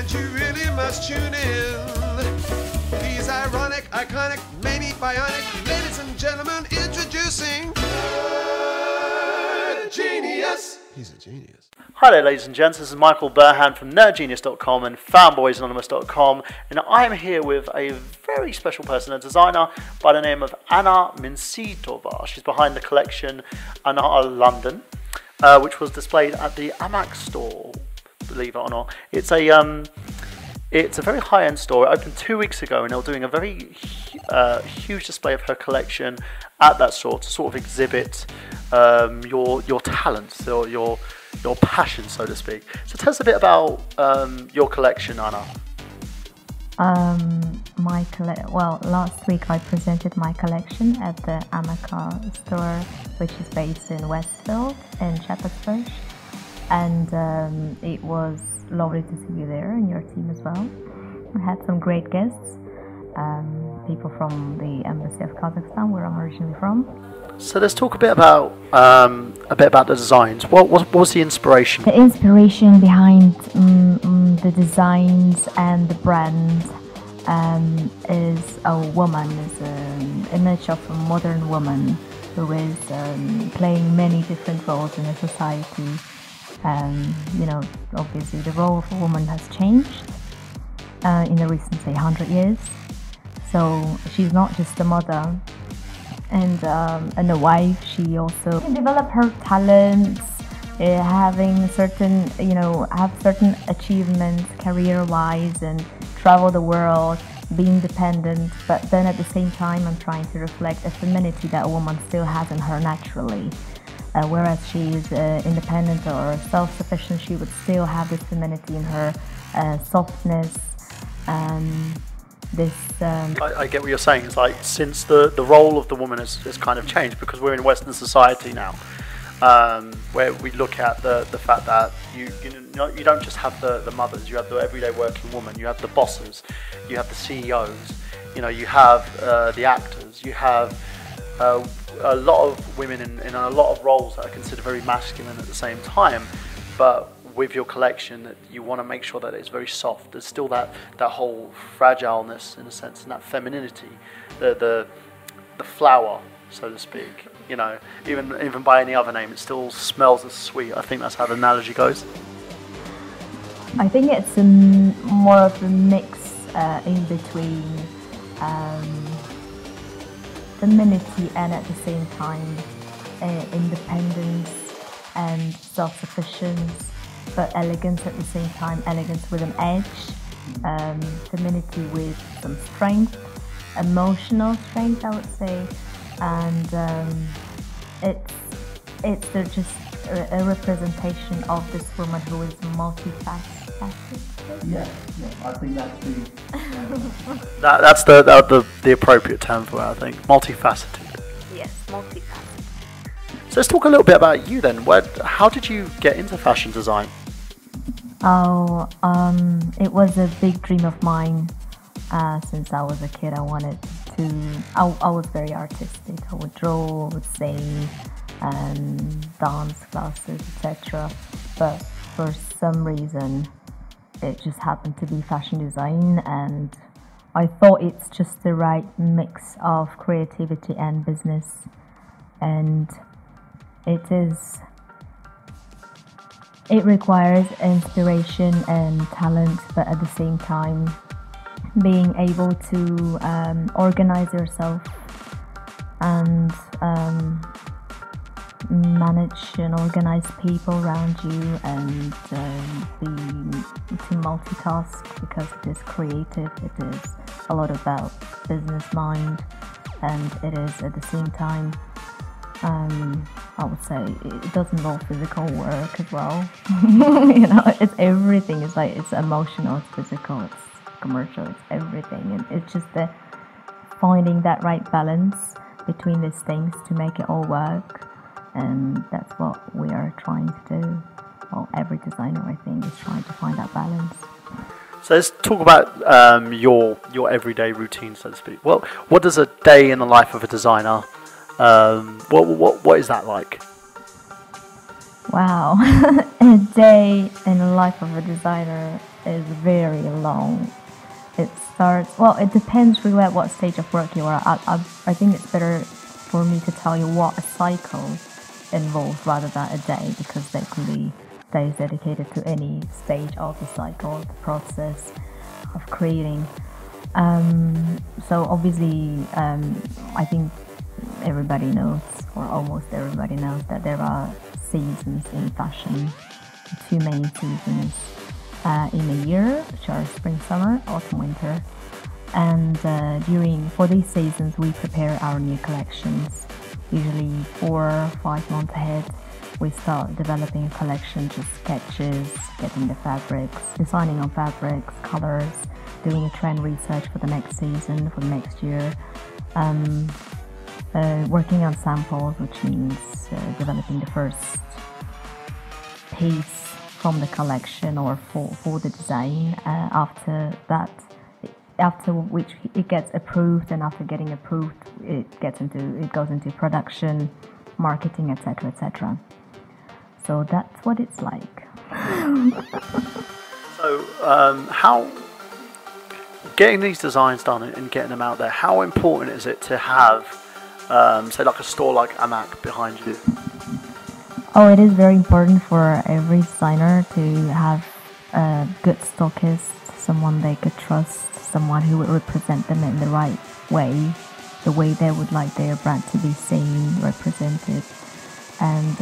and you really must tune in. He's ironic, iconic, maybe bionic. Ladies and gentlemen, introducing Genius. He's a genius. Hi there, ladies and gents. This is Michael Burhan from nerdgenius.com and fanboysanonymous.com, and I am here with a very special person, a designer by the name of Anar Minsitova. She's behind the collection Anar London, which was displayed at the Amac store. Believe it or not, it's a very high-end store. It opened 2 weeks ago, and they're doing a very huge display of her collection at that store to sort of exhibit your talents or your passion, so to speak. So tell us a bit about your collection, Anna. Well, last week I presented my collection at the Amac store, which is based in Westfield in Shepherd's Bush, and it was lovely to see you there and your team as well. We had some great guests, people from the Embassy of Kazakhstan, where I'm originally from. So let's talk a bit about the designs. What was the inspiration? The inspiration behind the designs and the brand is a woman, is an image of a modern woman who is playing many different roles in a society. Obviously the role of a woman has changed in the recent, say, 100 years. So she's not just a mother and a wife. She also can develop her talents, having certain, have certain achievements career-wise and travel the world, be independent. But then at the same time, I'm trying to reflect a femininity that a woman still has in her naturally. Whereas she is independent or self-sufficient, she would still have this femininity in her, softness. I get what you're saying. It's like, since the role of the woman has kind of changed, because we're in Western society now, where we look at the fact that you don't just have the mothers, you have the everyday working woman, you have the bosses, you have the CEOs, you have the actors, you have a lot of women in a lot of roles that are considered very masculine at the same time, but with your collection, that you want to make sure that it's very soft. There's still that whole fragileness, in a sense, and that femininity, the flower, so to speak. Even by any other name, it still smells as sweet. I think that's how the analogy goes. I think it's more of a mix in between femininity and at the same time independence and self-sufficiency, but elegance at the same time, elegance with an edge, femininity with some strength, emotional strength, I would say, and it's just a representation of this woman who is multifaceted. Yeah, I think that's the appropriate term for it. I think multifaceted. Yes, multifaceted. So let's talk a little bit about you then. How did you get into fashion design? It was a big dream of mine since I was a kid. I wanted to. I was very artistic. I would draw, I would sing, dance classes, etc. But for some reason, it just happened to be fashion design, and I thought it's just the right mix of creativity and business, and it requires inspiration and talent, but at the same time being able to organize yourself and manage and organize people around you, and to multitask, because it is creative, it is a lot about business mind, and it is at the same time, I would say it does involve physical work as well. It's everything. It's emotional, it's physical, it's commercial, it's everything, and it's just finding that right balance between these things to make it all work. And that's what we are trying to do. Well, every designer, I think, is trying to find that balance. So let's talk about your everyday routine, so to speak. Well, what does a day in the life of a designer? What is that like? Wow, a day in the life of a designer is very long. It starts, well, it depends really at what stage of work you are. I think it's better for me to tell you what a cycle involves rather than a day, because there can be days dedicated to any stage of the cycle, the process of creating. So obviously, I think everybody knows, or almost everybody knows, that there are seasons in fashion, two main seasons in a year, which are spring, summer, autumn, winter. And for these seasons, we prepare our new collections. Usually 4 or 5 months ahead, we start developing a collection, just sketches, getting the fabrics, designing on fabrics, colors, doing a trend research for the next season, for the next year, working on samples, which means developing the first piece from the collection or for the design. After which it gets approved, and after getting approved, it goes into production, marketing, etc., etc. So that's what it's like. So, how getting these designs done and getting them out there, how important is it to have, say, like a store like Anar behind you? Oh, it is very important for every designer to have a good stockist, someone they could trust, someone who would represent them in the right way, the way they would like their brand to be seen, represented, and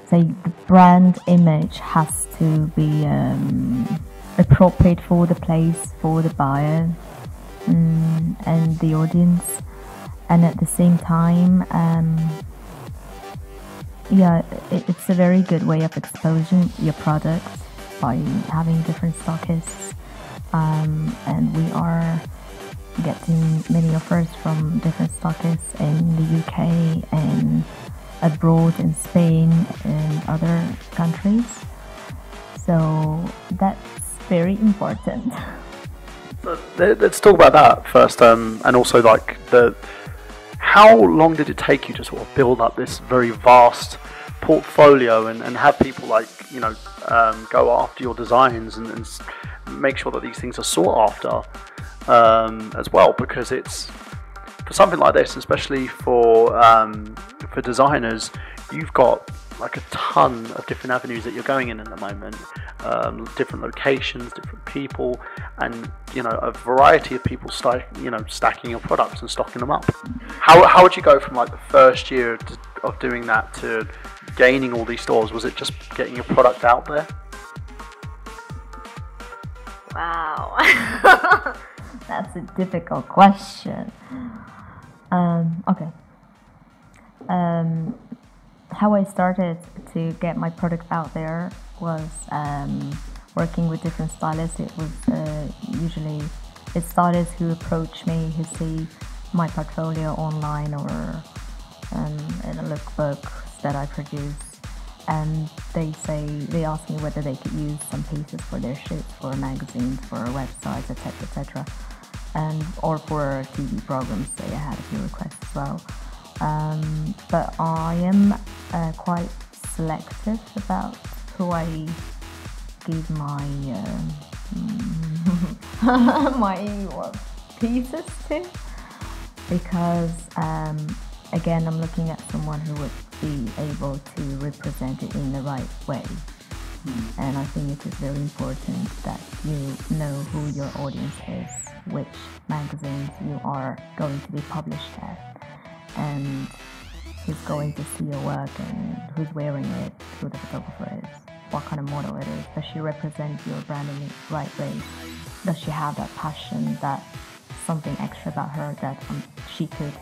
say the brand image has to be appropriate for the place, for the buyer, and the audience, and at the same time, it's a very good way of exposing your product by having different stockists, and we are getting many offers from different stockists in the UK and abroad in Spain and other countries. So that's very important. So let's talk about that first, and also like how long did it take you to sort of build up this very vast portfolio and have people go after your designs and make sure that these things are sought after as well, because it's for something like this, especially for designers, you've got like a ton of different avenues that you're going in at the moment, different locations, different people, and a variety of people stacking your products and stocking them up. How would you go from like the first year of doing that to gaining all these stores? Was it just getting your product out there? Wow, that's a difficult question. Okay. How I started to get my product out there was working with different stylists. It was usually it's stylists who approach me, who see my portfolio online or in a lookbooks that I produce, and they ask me whether they could use some pieces for their shoots, for magazines, for websites, etc., etc., and or for TV programs. They had a few requests as well. But I am quite selective about who I give my my pieces to, because again, I'm looking at someone who would be able to represent it in the right way. And I think it is very important that you know who your audience is, which magazines you are going to be published at, and who's going to see your work, and who's wearing it, who the photographer is, what kind of model it is. Does she represent your brand in the right way? Does she have that passion, that something extra about her that she could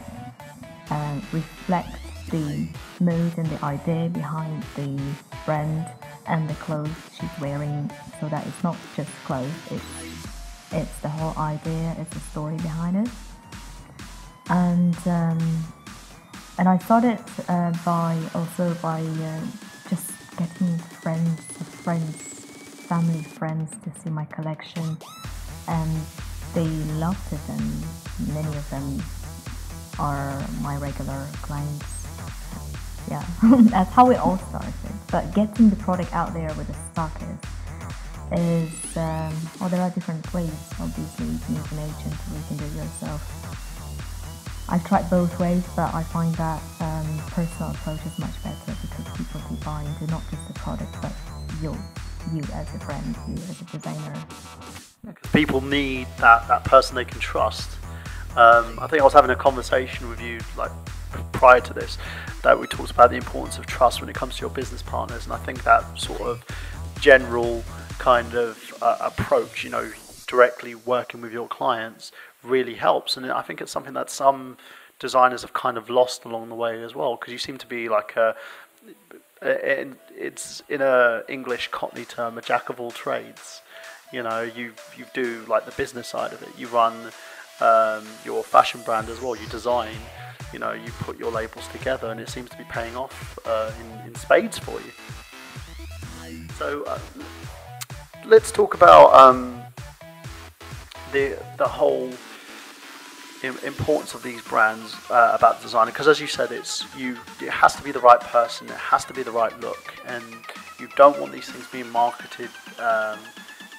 reflect the mood and the idea behind the brand and the clothes she's wearing, so that it's not just clothes, it's the whole idea, it's the story behind it. And I started by just getting family friends to see my collection, and they loved it, and many of them are my regular clients. yeah. That's how it all started. But getting the product out there with the Stockist is, well, there are different ways. Obviously, you can use an agent or you can do it yourself. I've tried both ways, but I find that personal approach is much better because people do buy into not just the product, but you as a brand, you as a designer. People need that person they can trust. I think I was having a conversation with you like prior to this that we talked about the importance of trust when it comes to your business partners, and I think that sort of general kind of approach, you know, directly working with your clients really helps. And I think it's something that some designers have kind of lost along the way as well, because you seem to be like it's in a English Cockney term, a jack of all trades. You know, you do like the business side of it. You run your fashion brand as well. You design. You know, you put your labels together, and it seems to be paying off in spades for you. So let's talk about the whole importance of these brands about designing, because as you said, it has to be the right person, it has to be the right look, and you don't want these things being marketed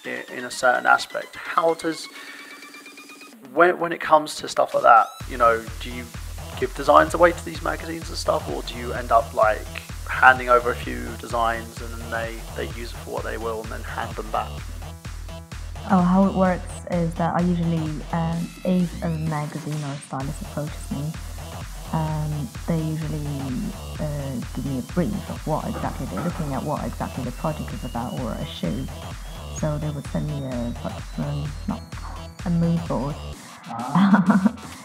in a certain aspect. How does, when it comes to stuff like that, you know, do you give designs away to these magazines and stuff, or do you end up like handing over a few designs and then they use it for what they will and then hand them back? Oh, how it works is that I usually, if a magazine or a stylist approaches me, they usually give me a brief of what exactly they're looking at, what exactly the project is about, or a shoot. So they would send me a mood board,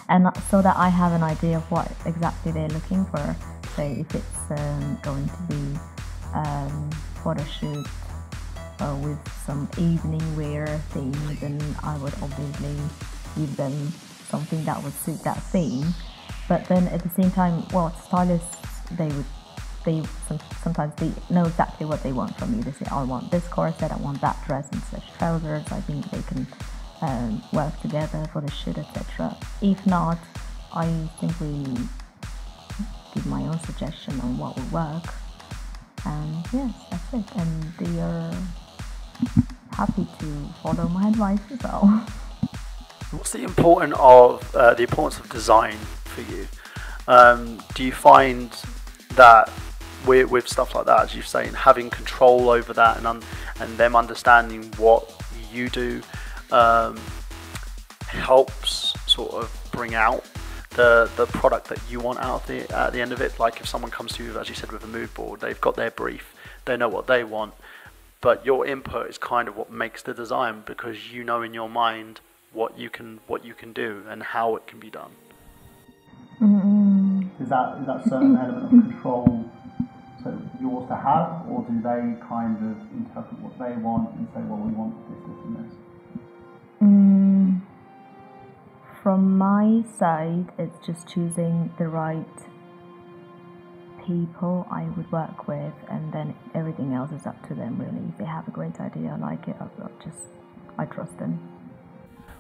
and so that I have an idea of what exactly they're looking for. Say if it's going to be photo shoot with some evening wear theme, then I would obviously give them something that would suit that theme. But then at the same time, well, stylists, sometimes they know exactly what they want from you. They say, I want this corset, I want that dress and such trousers. I think they can work together for the shoot, etc. If not, I simply give my own suggestion on what would work. And yes, that's it. And they are happy to follow my advice as well. What's the importance of design for you? Do you find that with stuff like that, as you're saying, having control over that and them understanding what you do helps sort of bring out the product that you want out at the end of it? Like if someone comes to you, as you said, with a mood board, they've got their brief, they know what they want, but your input is kind of what makes the design, because you know in your mind what you can do and how it can be done. Mm-hmm. Is that a certain element of control so yours to have, or do they kind of interpret what they want and say, well, we want this, and this? From my side, it's just choosing the right people I would work with, and then everything else is up to them really. If they have a great idea, I like it, I trust them.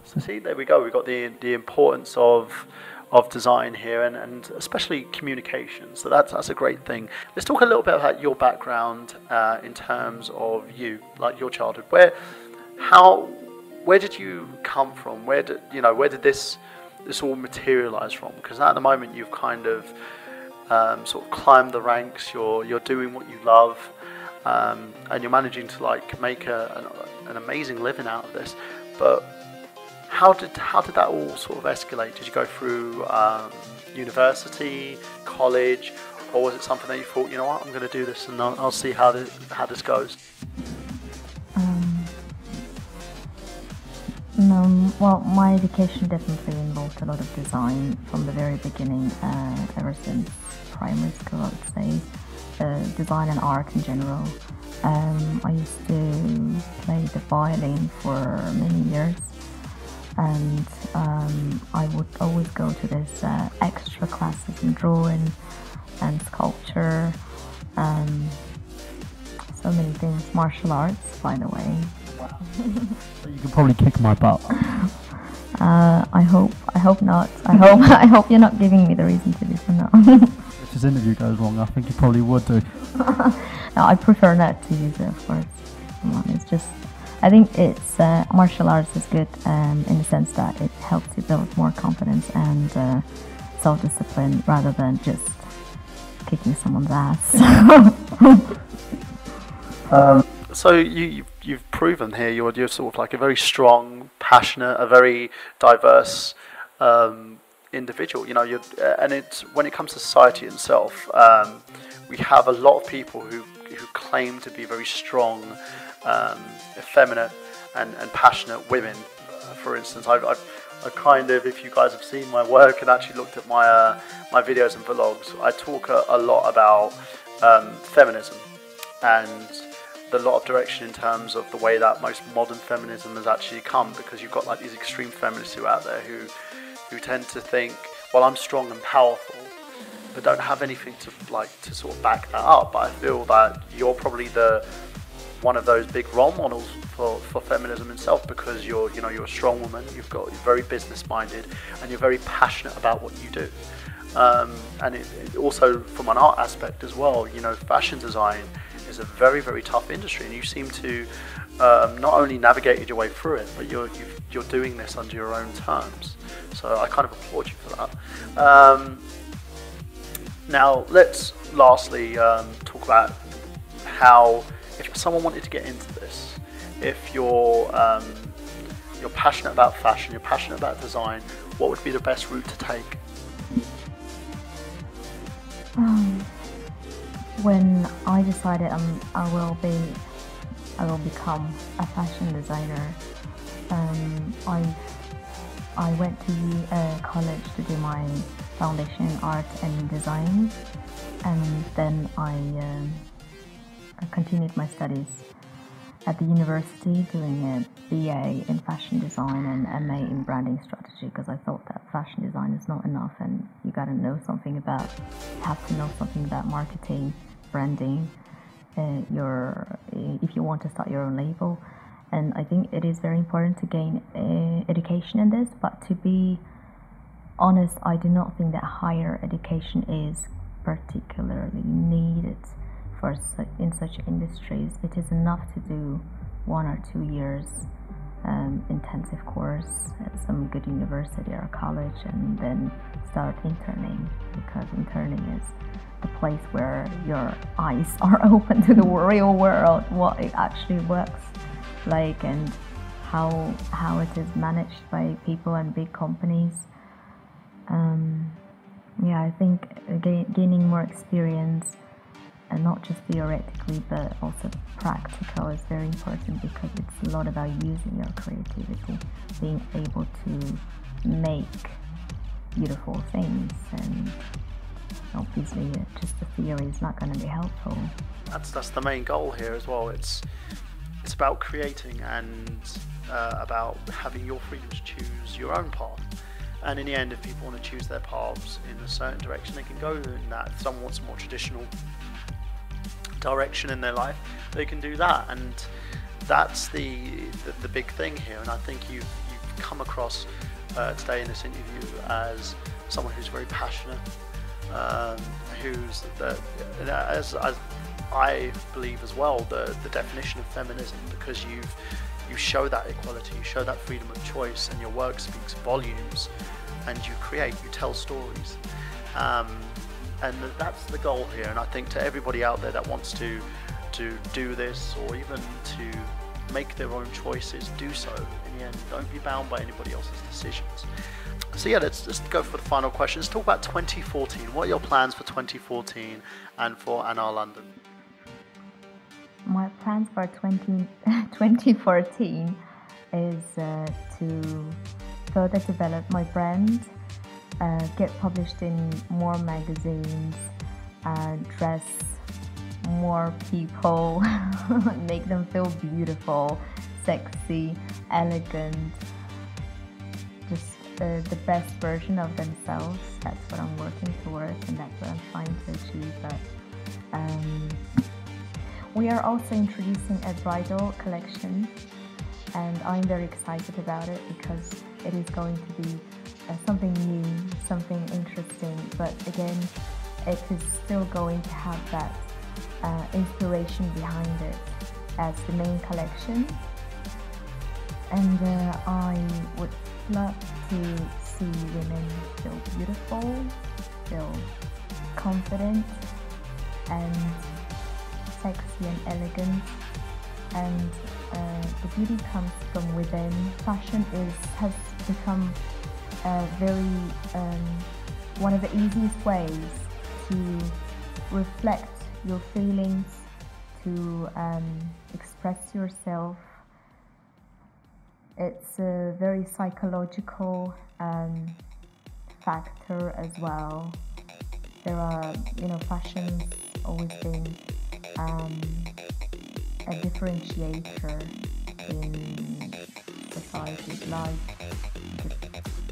So see, there we go. We've got the importance of design here, and especially communication. So that's a great thing. Let's talk a little bit about your background in terms of you, like your childhood. Where did you come from? Where did this all materialize from? Because at the moment you've kind of sort of climbed the ranks. You're doing what you love, and you're managing to like make an amazing living out of this. But how did that all sort of escalate? Did you go through university, college, or was it something that you thought, you know what, I'm going to do this and I'll see how this goes? No, well, my education definitely involved a lot of design from the very beginning, ever since primary school, I would say. Design and art in general. I used to play the violin for many years, and I would always go to this extra classes in drawing and sculpture, so many things, martial arts, by the way. Wow. So you could probably kick my butt. I hope not. I hope you're not giving me the reason to do so now. this interview goes wrong, I think you probably would do. No, I prefer not to use it, of course. Come on, it's just, I think it's martial arts is good in the sense that it helps you build more confidence and self-discipline rather than just kicking someone's ass. So you've proven here you're sort of like a very strong, passionate, a very diverse individual. You know, and it's when it comes to society itself, we have a lot of people who claim to be very strong, effeminate, and passionate women. For instance, I kind of, if you guys have seen my work and actually looked at my my videos and vlogs, I talk a lot about feminism and a lot of direction in terms of the way that most modern feminism has actually come, because you've got like these extreme feminists who are out there who tend to think, well, I'm strong and powerful, but don't have anything to sort of back that up. But I feel that you're probably one of those big role models for feminism itself, because you're a strong woman, you're very business minded, and you're very passionate about what you do. And it also, from an art aspect as well, you know, fashion design is a very, very tough industry, and you seem to not only navigated your way through it, but you're doing this under your own terms. So I kind of applaud you for that. Now let's lastly talk about how, if someone wanted to get into this, if you're passionate about fashion, you're passionate about design, what would be the best route to take? When I decided I will become a fashion designer, I went to college to do my foundation in art and design, and then I continued my studies at the university doing a BA in fashion design and MA in branding strategy, because I thought that fashion design is not enough and you have to know something about marketing, branding, if you want to start your own label. And I think it is very important to gain education in this, but to be honest, I do not think that higher education is particularly needed in such industries. It is enough to do 1 or 2 years intensive course at some good university or college, and then start interning, because interning is the place where your eyes are open to the real world, what it actually works like, and how it is managed by people and big companies. Yeah, I think gaining more experience, and not just theoretically but also practical, is very important, because it's a lot about using your creativity, being able to make beautiful things, and obviously just the theory is not going to be helpful. That's the main goal here as well. It's about creating and about having your freedom to choose your own path. And in the end, if people want to choose their paths in a certain direction, they can go in that somewhat more traditional direction in their life. They can do that, and that's the big thing here. And I think you've come across today in this interview as someone who's very passionate, as I believe as well, the definition of feminism, because you show that equality, you show that freedom of choice, and your work speaks volumes, and you tell stories, and that's the goal here. And I think to everybody out there that wants to do this, or even to make their own choices, do so. In the end, don't be bound by anybody else's decisions. So yeah, let's just go for the final question. Let's talk about 2014. What are your plans for 2014 and for Anar London? My plans for 2014 is to further develop my brand, get published in more magazines, dress more people, make them feel beautiful, sexy, elegant, just the best version of themselves. That's what I'm working towards, and that's what I'm trying to achieve. But we are also introducing a bridal collection, and I'm very excited about it, because it is going to be something new, something interesting. But again, it is still going to have that inspiration behind it as the main collection. And I would love to see women feel beautiful, feel confident and sexy and elegant, and the beauty comes from within. Fashion has become very one of the easiest ways to reflect your feelings, to express yourself. It's a very psychological factor as well. There are, fashion's always been a differentiator in society's life.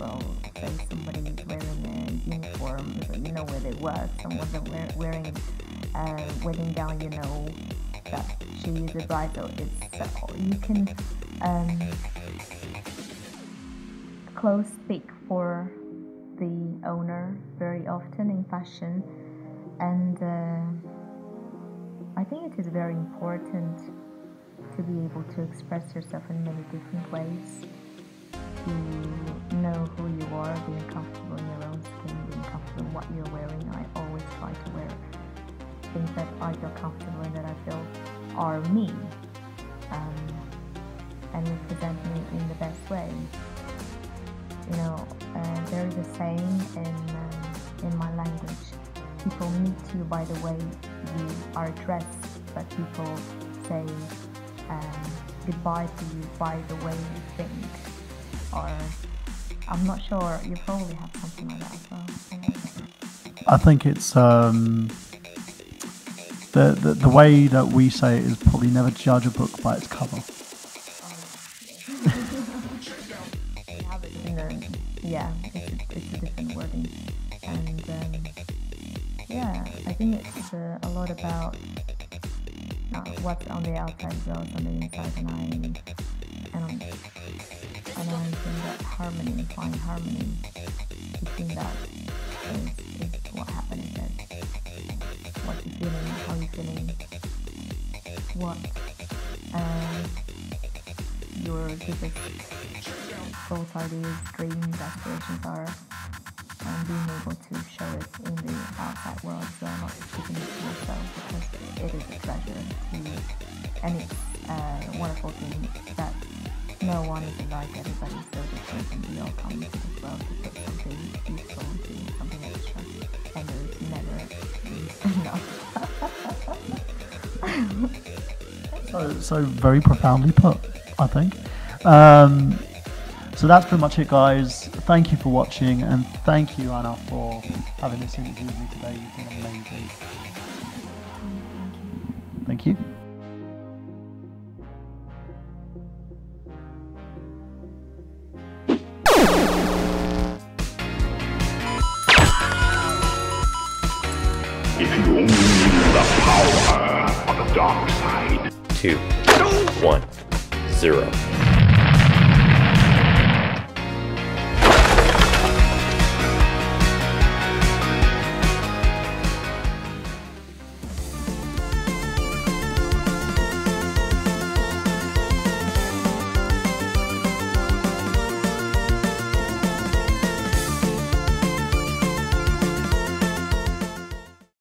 Well, say somebody's wearing a uniform, you know where they work. Someone's wearing a wedding gown, you know that she is a bride. So you can clothes speak for the owner very often in fashion, and I think it is very important to be able to express yourself in many different ways, to know who you are, being comfortable in your own skin, being comfortable in what you're wearing. I always try to wear things that I feel comfortable in, that I feel are me, and represent me in the best way. There is a saying in my language: people meet you by the way you are dressed, but people say goodbye to you by the way you think. Or I'm not sure, you probably have something like that as well. I think it's the way that we say it is probably never judge a book by its cover. It's a different wording, and I think it's a lot about what's on the outside as well as on the inside, and I think that harmony, finding harmony between that is what happens. What you're feeling, how you're feeling, what your deepest thoughts, ideas, dreams, aspirations are, and being able to show it in the outside world as well, not just keeping it to yourself, because it is a treasure to you, and it's a wonderful thing that no one is alike, everybody's so different, and we all come into this world to put something useful into something extra, and there is never enough. So very profoundly put, I think. So that's pretty much it, guys. Thank you for watching, and thank you, Anar, for having this interview with me today. You've been amazing. Thank you. If you only knew the power of the dark side. 2, 1, 0.